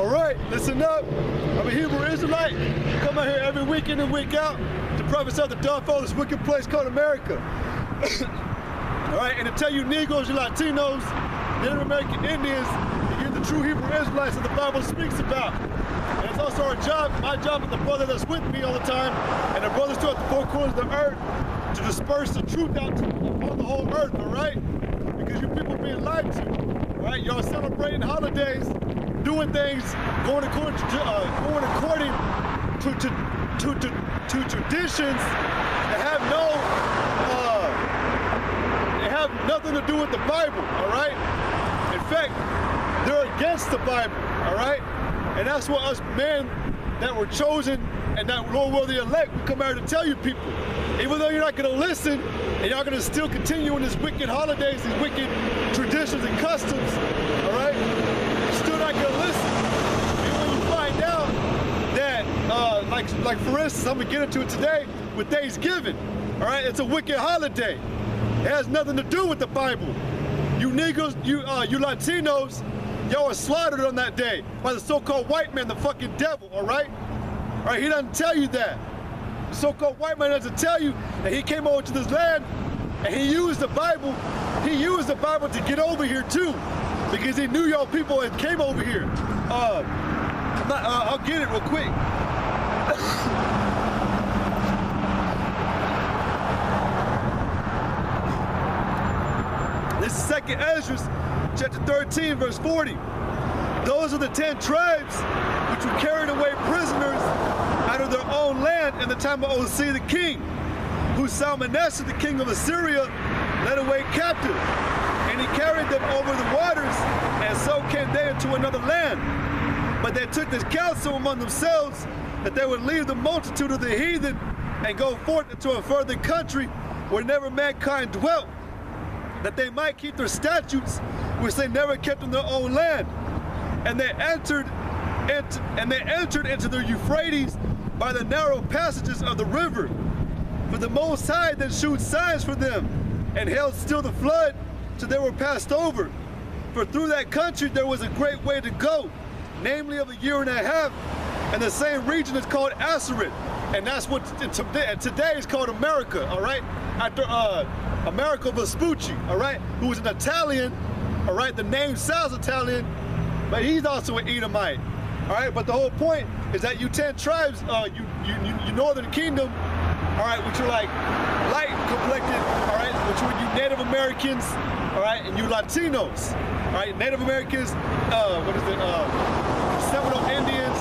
All right, listen up. I'm a Hebrew Israelite. Come out here every week in and week out to prophesy the downfall of this wicked place called America. All right, and to tell you Negroes, you Latinos, Native American Indians, you're the true Hebrew Israelites that the Bible speaks about. And it's also our job, my job as the brother that's with me all the time, and the brothers throughout the four corners of the earth, to disperse the truth out on the whole earth, all right? Because you people being lied to, all right? Y'all celebrating holidays, doing things, going according to traditions that have nothing to do with the Bible, all right? In fact, they're against the Bible, all right? And that's what us men that were chosen and that Lord will the elect, we come out to tell you people. Even though you're not gonna listen, and y'all gonna still continue in these wicked holidays, these wicked traditions and customs, all right? You're still not gonna listen. And when you find out that, like for instance, I'm gonna get into it today with Thanksgiving, all right? It's a wicked holiday. It has nothing to do with the Bible. You Negroes, you Latinos, y'all are slaughtered on that day by the so-called white man, the fucking devil, all right? All right, he doesn't tell you that. The so-called white man doesn't tell you that he came over to this land and he used the Bible. He used the Bible to get over here too, because he knew y'all people had came over here. I'll get it real quick. This is 2nd Ezra, chapter 13, verse 40. Those are the 10 tribes which were carried away prisoners out of their own land in the time of Osea the king, who Salmanasseh the king of Assyria led away captive. And he carried them over the waters, and so came they into another land. But they took this counsel among themselves that they would leave the multitude of the heathen and go forth into a further country where never mankind dwelt, that they might keep their statutes which they never kept in their own land. And they entered into the Euphrates by the narrow passages of the river. For the Most High then shewed signs for them, and held still the flood till they were passed over. For through that country there was a great way to go, namely of 1.5 years, and the same region is called Assyria, and that's what today is called America, all right? After Americo Vespucci, all right, who was an Italian, all right? The name sounds Italian, but he's also an Edomite, all right? But the whole point is that you 10 tribes, you Northern Kingdom, all right, which are like light complected, all right, which are you Native Americans, all right, and you Latinos, all right, Native Americans, Seminole Indians,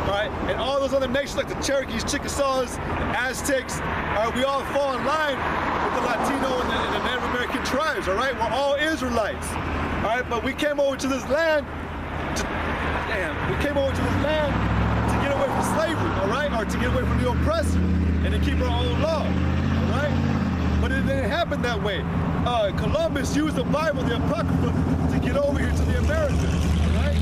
all right, and all those other nations like the Cherokees, Chickasaws, the Aztecs, all right, we all fall in line with the Latino and the Native American tribes, all right, we're all Israelites, all right, but we came over to this land to get away from slavery, all right, or to get away from the oppressor, and to keep our own law, all right? But it didn't happen that way. Columbus used the Bible, the Apocrypha, to get over here to the Americas, all right?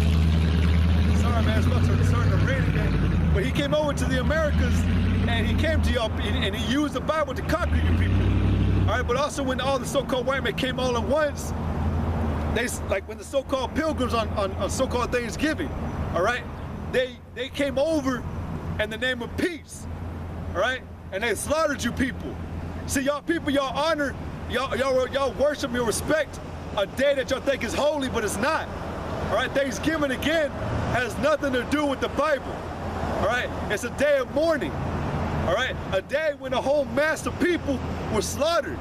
Sorry, man, it's starting to rain again. But he came over to the Americas, and he came to y'all, and he used the Bible to conquer you people, all right? But also when all the so-called white men came all at once, like when the so-called pilgrims on so-called Thanksgiving, all right? They came over in the name of peace, all right? And they slaughtered you people. See, y'all people, y'all honor, y'all worship and respect a day that y'all think is holy, but it's not. All right, Thanksgiving again has nothing to do with the Bible. All right, it's a day of mourning. All right, a day when a whole mass of people were slaughtered.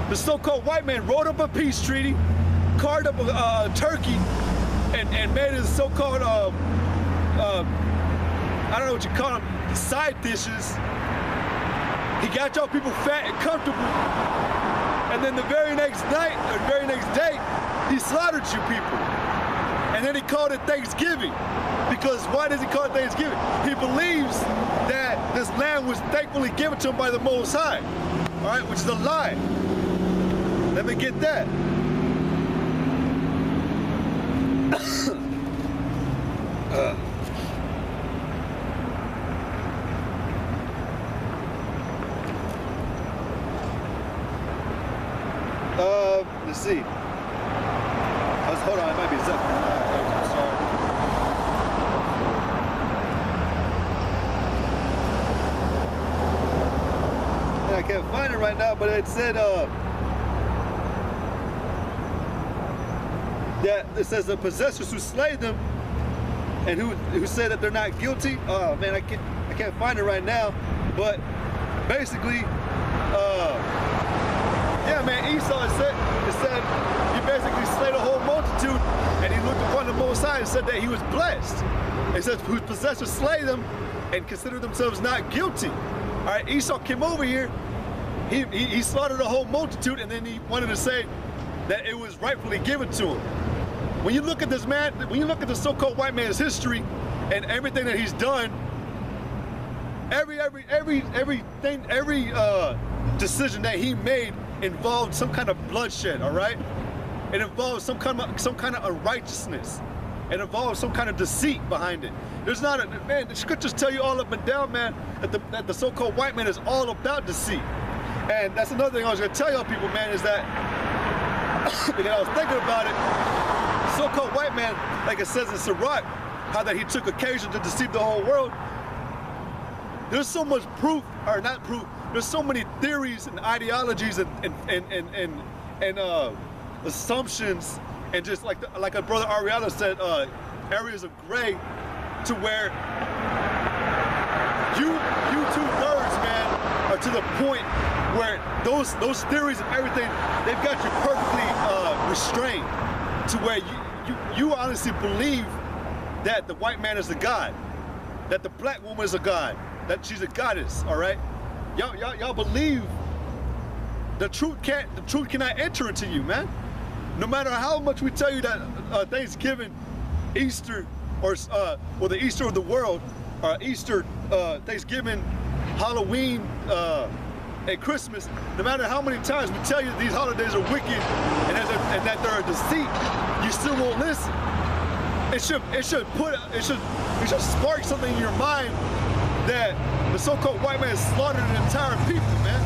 The so-called white man wrote up a peace treaty, carved up a turkey, and made his so-called I don't know what you call them, side dishes. He got y'all people fat and comfortable, and then the very next night, or the very next day, he slaughtered you people. And then he called it Thanksgiving. Because why does he call it Thanksgiving? He believes that this land was thankfully given to him by the Most High, all right, which is a lie. Let me get that. Let's see. Hold on, it might be something. I'm sorry. can't find it right now, but it said that it says the possessors who slay them and who say that they're not guilty. Oh man, I can't find it right now, but basically, yeah, man, Esau said he basically slayed a whole multitude, and he looked upon the Most High and said that he was blessed. It says whose possessors slay them and consider themselves not guilty. All right, Esau came over here, he slaughtered a whole multitude, and then he wanted to say that it was rightfully given to him. When you look at this man, when you look at the so-called white man's history and everything that he's done, every decision that he made involved some kind of bloodshed. All right, it involves some kind of unrighteousness. It involves some kind of deceit behind it. There's not a man. The scriptures tell you all up and down, man, that the so-called white man is all about deceit. And that's another thing I was gonna tell y'all people, man, is that because I was thinking about it, so-called white man, like it says in Sirach, how that he took occasion to deceive the whole world. There's so much proof, or not proof, there's so many theories and ideologies and assumptions, and just like a brother Ariella said, areas of gray, to where you 2/3, man, are to the point where those theories and everything, they've got you perfectly restrained, to where you honestly believe that the white man is a god, that the black woman is a god, that she's a goddess. All right, y'all believe the truth cannot enter into you, man. No matter how much we tell you that Thanksgiving, Easter, or the Easter of the world, Easter, Thanksgiving, Halloween, and Christmas, no matter how many times we tell you these holidays are wicked and that they're a deceit, you still won't listen. It should spark something in your mind that the so-called white man slaughtered an entire people, man.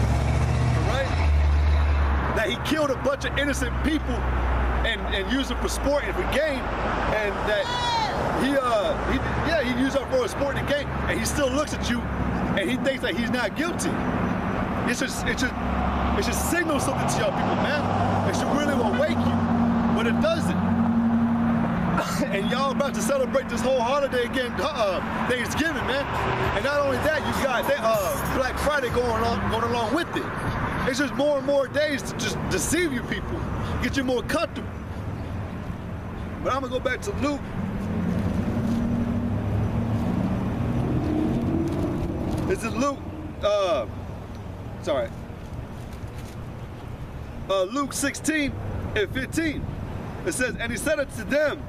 All right? That he killed a bunch of innocent people and used them for sport and for game, and that he used them for a sport and game, and he still looks at you and he thinks that he's not guilty. It should signal something to y'all people, man. It should really awake you, but it doesn't. And y'all about to celebrate this whole holiday again, Thanksgiving, man. And not only that, you got Black Friday going along with it. It's just more and more days to just deceive you people, get you more comfortable. But I'm gonna go back to Luke. This is Luke. Luke 16 and 15. It says, and he said unto them,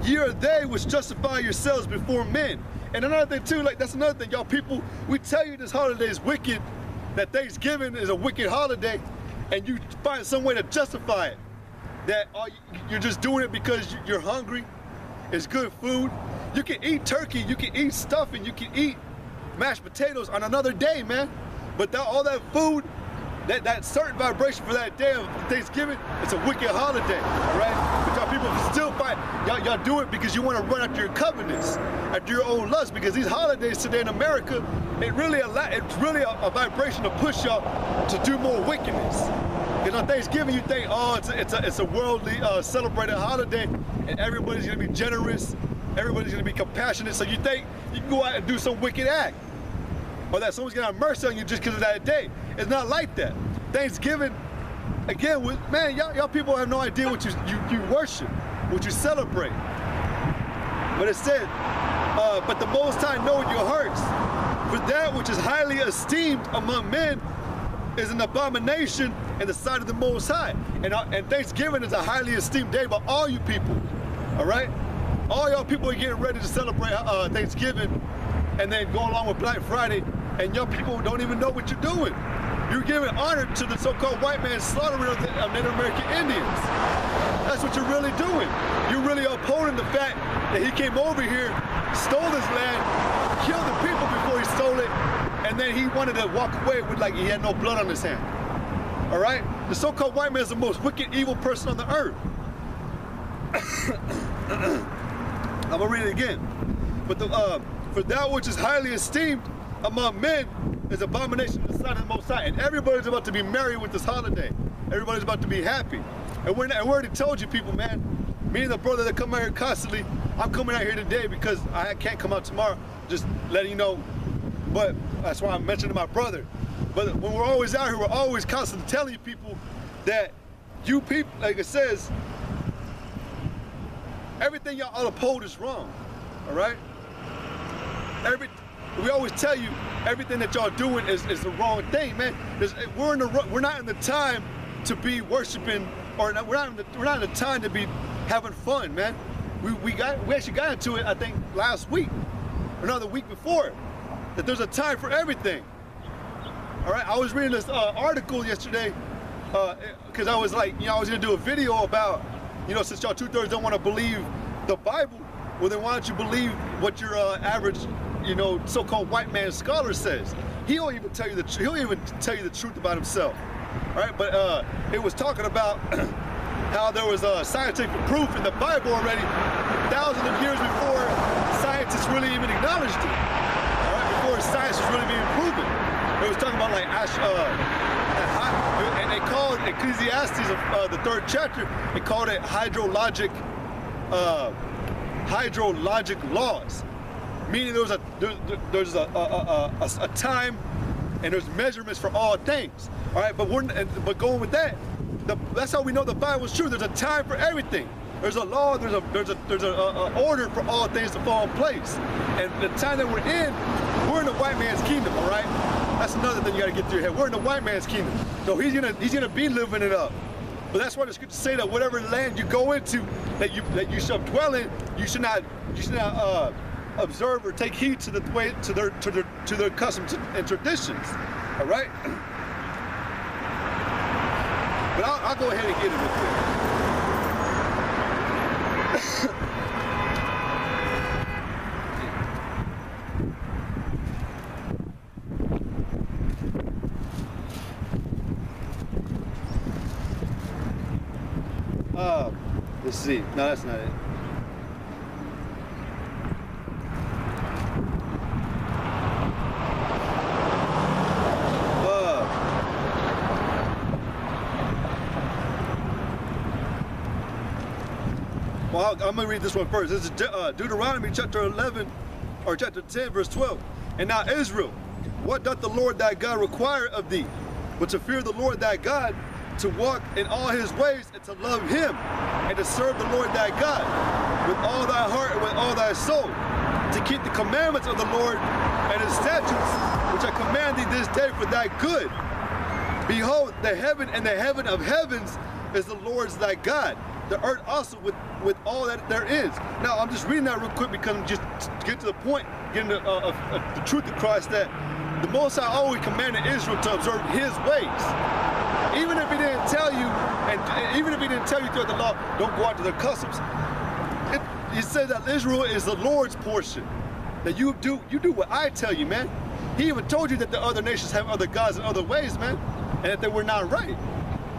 ye are they which justify yourselves before men. And another thing too, like that's another thing, y'all people, we tell you this holiday is wicked, that Thanksgiving is a wicked holiday, and you find some way to justify it. That you're just doing it because you're hungry, it's good food. You can eat turkey, you can eat stuffing, you can eat mashed potatoes on another day, man. But all that food, that certain vibration for that day of Thanksgiving, it's a wicked holiday, all right? But y'all people still fight. Y'all do it because you want to run after your covenants, after your own lust, because these holidays today in America, it's really a vibration to push y'all to do more wickedness. Because on Thanksgiving, you think, oh, it's a worldly celebrated holiday, and everybody's gonna be generous, everybody's gonna be compassionate, so you think you can go out and do some wicked act, or that someone's gonna have mercy on you just because of that day. It's not like that. Thanksgiving, again, man, y'all people have no idea what you worship, what you celebrate. But it said, but the Most High knoweth your hearts, for that which is highly esteemed among men is an abomination in the sight of the Most High. And Thanksgiving is a highly esteemed day by all you people, all right? All y'all people are getting ready to celebrate Thanksgiving and then go along with Black Friday, and y'all people don't even know what you're doing. You're giving honor to the so-called white man's slaughtering of Native American Indians. That's what you're really doing. You're really upholding the fact that he came over here, stole this land, killed the people before he stole it, and then he wanted to walk away with like he had no blood on his hand. All right? The so-called white man is the most wicked, evil person on the earth. I'm gonna read it again. But for that which is highly esteemed among men is abomination to the sight of the Most High. And everybody's about to be merry with this holiday. Everybody's about to be happy. And we already told you people, man, me and the brother that come out here constantly, I'm coming out here today because I can't come out tomorrow, just letting you know. But that's why I'm mentioning my brother. But when we're always out here, we're always constantly telling you people that you people, like it says, everything y'all all uphold is wrong, all right? We always tell you everything that y'all doing is the wrong thing, man. We're not in the time to be worshiping, or we're not in the time to be having fun, man. We actually got into it, I think, last week, or no, the week before, that there's a time for everything. All right, I was reading this article yesterday, because I was like, I was gonna do a video about, since y'all 2/3 don't want to believe the Bible, well then why don't you believe what your average, so-called white man scholar says? He'll even tell you the truth about himself. All right, but it was talking about how there was scientific proof in the Bible already, thousands of years before scientists really even acknowledged it. All right, before science was really being proven. It was talking about like and they called Ecclesiastes, the 3rd chapter, they called it hydrologic laws, meaning there's a time and there's measurements for all things. All right, but going with that, that's how we know the Bible's true. There's a time for everything. There's a law. There's a order for all things to fall in place. And the time that we're in the white man's kingdom. All right, that's another thing you got to get through your head. We're in the white man's kingdom, so he's gonna be living it up. But that's why it's good to say that whatever land you go into, that you shall dwell in, you should not observe or take heed to their customs and traditions. All right. But I'll go ahead and get it with you. Let's see. No, that's not it. Well, I'm going to read this one first. This is Deuteronomy chapter 11, or chapter 10, verse 12. And now Israel, what doth the Lord thy God require of thee? But to fear the Lord thy God, to walk in all his ways, and to love him, and to serve the Lord thy God with all thy heart and with all thy soul, to keep the commandments of the Lord and his statutes, which I command thee this day for thy good. Behold, the heaven and the heaven of heavens is the Lord's thy God, the earth also with all that there is. Now, I'm just reading that real quick because I'm just to get to the point, getting the truth across, that the Most High always commanded Israel to observe his ways. Even if he didn't tell you, and even if he didn't tell you throughout the law, don't go out to their customs. He said that Israel is the Lord's portion. That you do what I tell you, man. He even told you that the other nations have other gods and other ways, man, and that they were not right.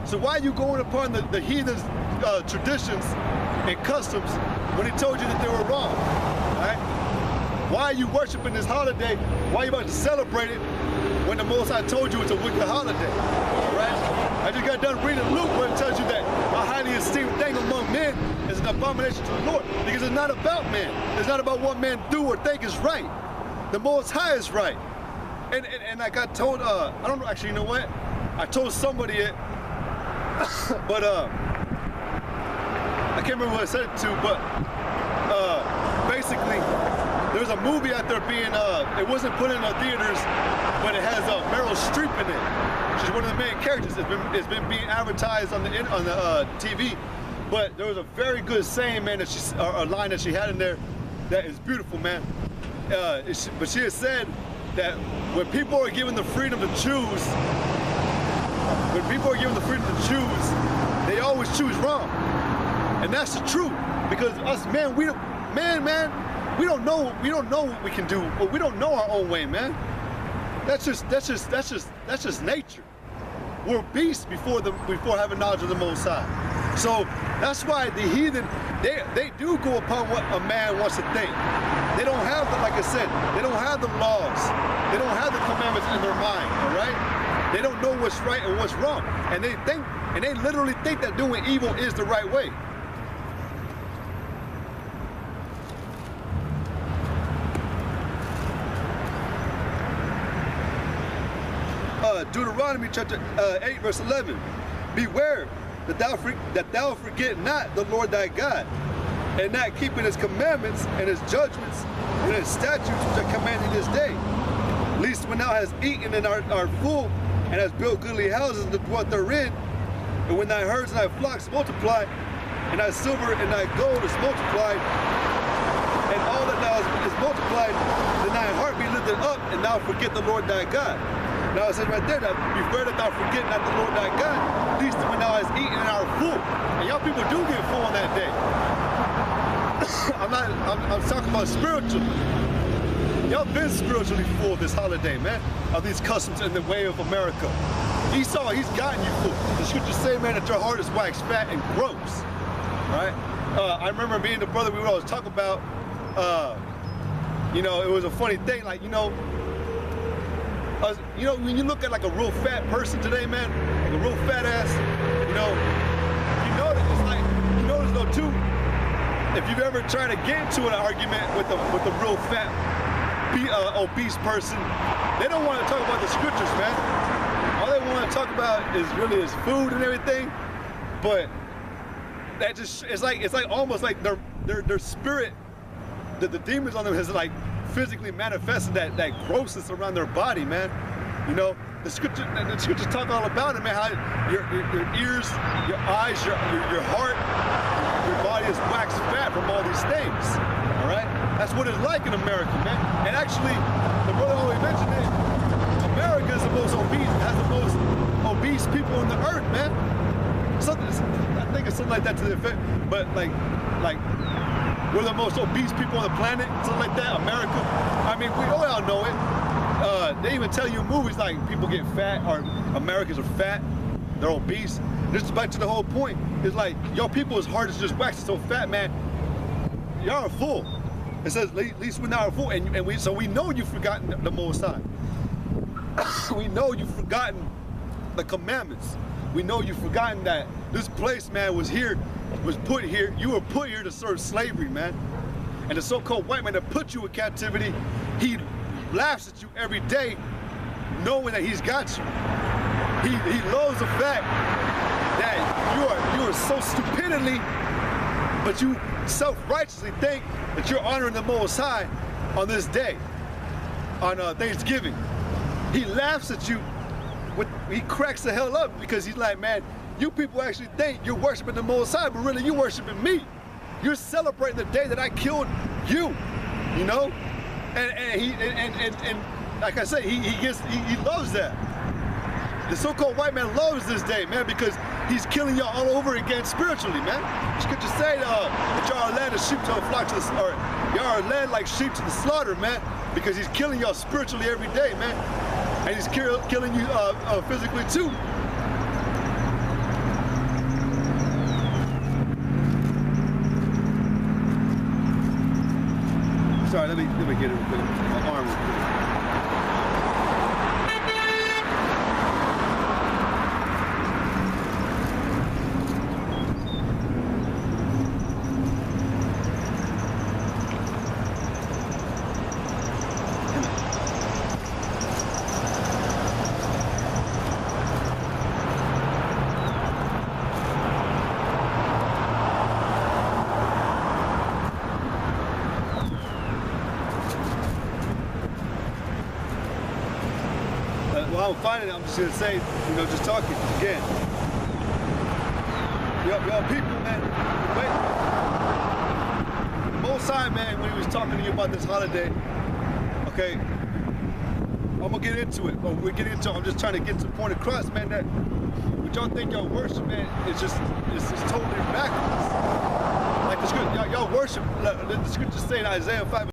So why are you going upon the heathen's traditions and customs when he told you that they were wrong? All right? Why are you worshiping this holiday? Why are you about to celebrate it when the Most High told you it's a wicked holiday? All right? I just got done reading Luke where it tells you that a highly esteemed thing among men is an abomination to the Lord, because it's not about men. It's not about what men do or think is right. The Most High is right. And like I told, I don't know, actually, you know what? I told somebody it, but I can't remember who I said it to, but basically, there's a movie out there being, it wasn't put in the theaters, but it has Meryl Streep in it. She's one of the main characters. It's been being advertised on the TV. But there was a very good saying, man, that a line that she had in there that is beautiful, man. But she has said that when people are given the freedom to choose, they always choose wrong. And that's the truth. Because us men, we don't know what we can do, but we don't know our own way, man. That's just nature. We're beasts before having knowledge of the Most High. So that's why the heathen, they do go upon what a man wants to think. They don't have the, like I said, they don't have the laws. They don't have the commandments in their mind, all right? They don't know what's right and what's wrong. And they literally think that doing evil is the right way. Deuteronomy chapter 8, verse 11. Beware that thou forget not the Lord thy God, and not keeping his commandments and his judgments and his statutes which I command thee this day. Least when thou hast eaten and art full, and hast built goodly houses to dwell therein, and when thy herds and thy flocks multiply, and thy silver and thy gold is multiplied, and all that thou is multiplied, then thy heart be lifted up, and thou forget the Lord thy God. Now it says right there that beware that thou forget not the Lord thy God, least when thou hast eaten and art full. And y'all people do get full on that day. I'm talking about spiritually. Y'all been spiritually full this holiday, man, of these customs in the way of America. Esau, he's gotten you full. The scriptures say, man, that your heart is waxed fat and gross, right? I remember being the brother we would always talk about, you know, it was a funny thing, like, you know, when you look at like a real fat person today, man, like a real fat ass, you notice it's like, you notice though too, if you've ever tried to get into an argument with a real fat, obese person, they don't want to talk about the scriptures, man. All they want to talk about is really his food and everything, but that just, it's like almost like their spirit, the demons on them has like physically manifested that grossness around their body, man. You know, the scriptures talk all about it, man. How your ears, your eyes, your heart, your body is waxed fat from all these things. All right, that's what it's like in America, man. And actually, the brother always mentioned it. America is the most obese, has the most obese people on the earth, man. I think it's something like that to the effect. But like. We're the most obese people on the planet, something like that, America. I mean, we all know it. They even tell you in movies like people get fat, or Americans are fat, they're obese. This is back to the whole point. It's like, your people is hard to just wax so fat, man. Y'all are full. It says, at least we're not full, so we know you've forgotten the Most High. We know you've forgotten the commandments. We know you've forgotten that this place, man, was put here. You were put here to serve slavery, man. And the so-called white man that put you in captivity, he laughs at you every day, knowing that he's got you. He loves the fact that you are so stupidly, but you self-righteously think that you're honoring the Most High on this day, on Thanksgiving. He laughs at you. He cracks the hell up because he's like, man, you people actually think you're worshiping the Most High, but really you're worshiping me. You're celebrating the day that I killed you, you know? And like I said, he loves that. The so-called white man loves this day, man, because he's killing y'all all over again spiritually, man. Scripture say that y'all are led as sheep to the flock, or y'all are led like sheep to the slaughter, man, because he's killing y'all spiritually every day, man. And he's killing you physically too. Sorry, let me get it real quick. My arm real quick. While I'm finding it, I'm just gonna say, you know, just talking again. Y'all people, man, wait. Most time, man, when he was talking to you about this holiday, okay, I'm gonna get into it. But we're getting into it. I'm just trying to get to the point across, man, that what y'all think y'all worship, man, it's just totally backwards. Like the scripture, y'all worship, the scripture say in Isaiah 5.